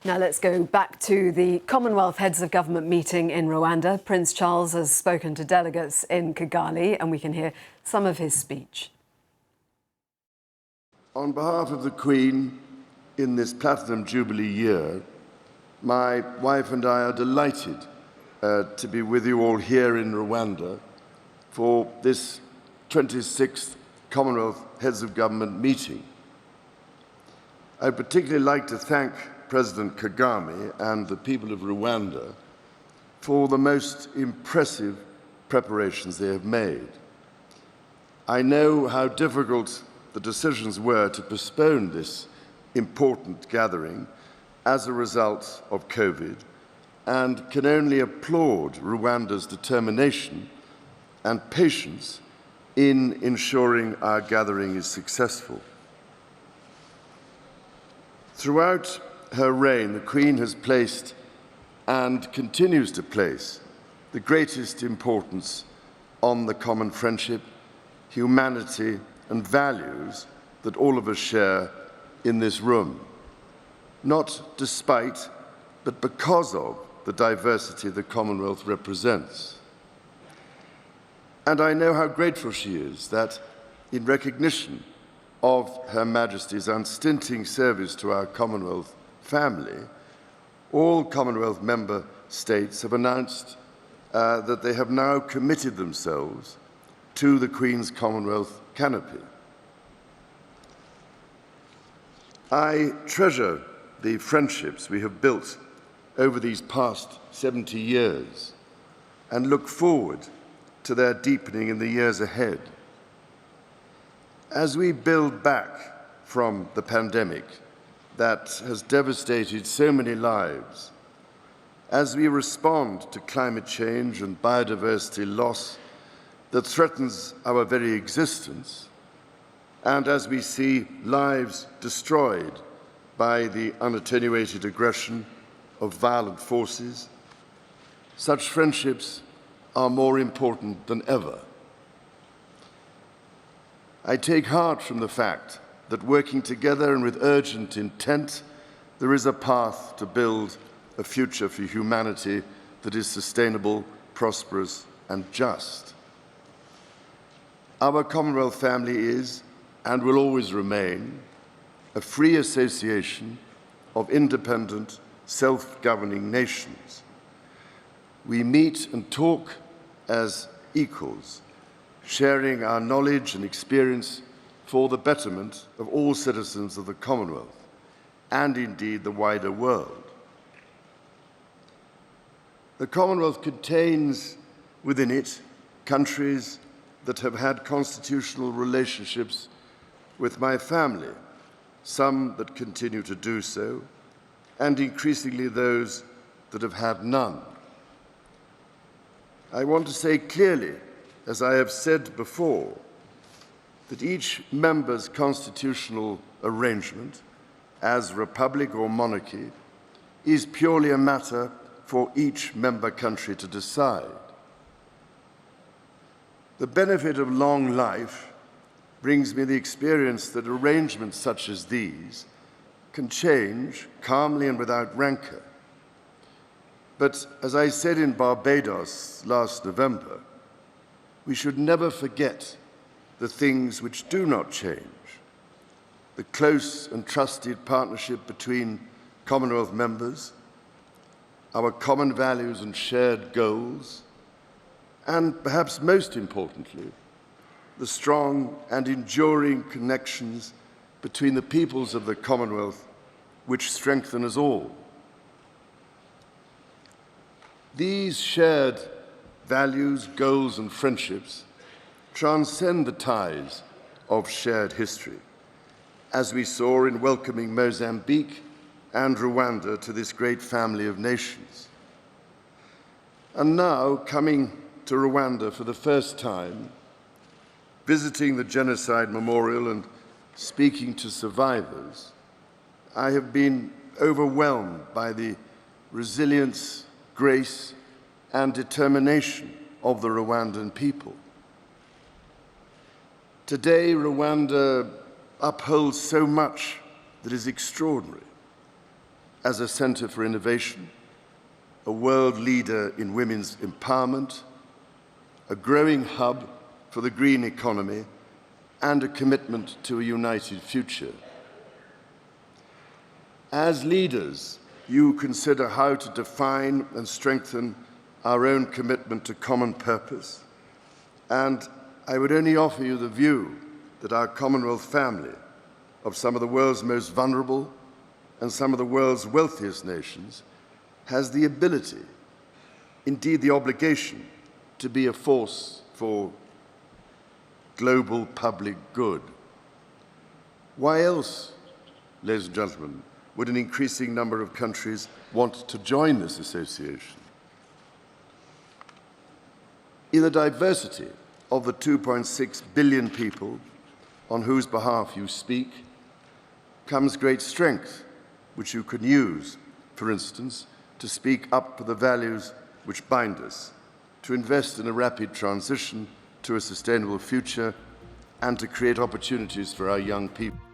Now let's go back to the Commonwealth Heads of Government meeting in Rwanda. Prince Charles has spoken to delegates in Kigali, and we can hear some of his speech. On behalf of the Queen, in this Platinum Jubilee year, my wife and I are delighted to be with you all here in Rwanda for this 26th Commonwealth Heads of Government meeting. I'd particularly like to thank President Kagame and the people of Rwanda for the most impressive preparations they have made. I know how difficult the decisions were to postpone this important gathering as a result of COVID, and can only applaud Rwanda's determination and patience in ensuring our gathering is successful. Throughout her reign, the Queen has placed and continues to place the greatest importance on the common friendship, humanity, and values that all of us share in this room, not despite, but because of the diversity the Commonwealth represents. And I know how grateful she is that, in recognition of Her Majesty's unstinting service to our Commonwealth family, all Commonwealth member states have announced that they have now committed themselves to the Queen's Commonwealth canopy. I treasure the friendships we have built over these past 70 years and look forward to their deepening in the years ahead. As we build back from the pandemic that has devastated so many lives, as we respond to climate change and biodiversity loss that threatens our very existence, and as we see lives destroyed by the unattenuated aggression of violent forces, such friendships are more important than ever. I take heart from the fact that working together and with urgent intent, there is a path to build a future for humanity that is sustainable, prosperous, and just. Our Commonwealth family is, and will always remain, a free association of independent, self-governing nations. We meet and talk as equals, sharing our knowledge and experience for the betterment of all citizens of the Commonwealth, and indeed the wider world. The Commonwealth contains within it countries that have had constitutional relationships with my family, some that continue to do so, and increasingly those that have had none. I want to say clearly, as I have said before, that each member's constitutional arrangement, as republic or monarchy, is purely a matter for each member country to decide. The benefit of long life brings me the experience that arrangements such as these can change calmly and without rancor. But as I said in Barbados last November, we should never forget the things which do not change: the close and trusted partnership between Commonwealth members, our common values and shared goals, and perhaps most importantly, the strong and enduring connections between the peoples of the Commonwealth which strengthen us all. These shared values, goals, and friendships transcend the ties of shared history, as we saw in welcoming Mozambique and Rwanda to this great family of nations. And now, coming to Rwanda for the first time, visiting the Genocide Memorial and speaking to survivors, I have been overwhelmed by the resilience, grace, and determination of the Rwandan people. Today, Rwanda upholds so much that is extraordinary, as a centre for innovation, a world leader in women's empowerment, a growing hub for the green economy, and a commitment to a united future. As leaders, you consider how to define and strengthen our own commitment to common purpose, and I would only offer you the view that our Commonwealth family of some of the world's most vulnerable and some of the world's wealthiest nations has the ability, indeed the obligation, to be a force for global public good. Why else, ladies and gentlemen, would an increasing number of countries want to join this association? In the diversity of the 2.6 billion people on whose behalf you speak comes great strength, which you can use, for instance, to speak up for the values which bind us, to invest in a rapid transition to a sustainable future, and to create opportunities for our young people.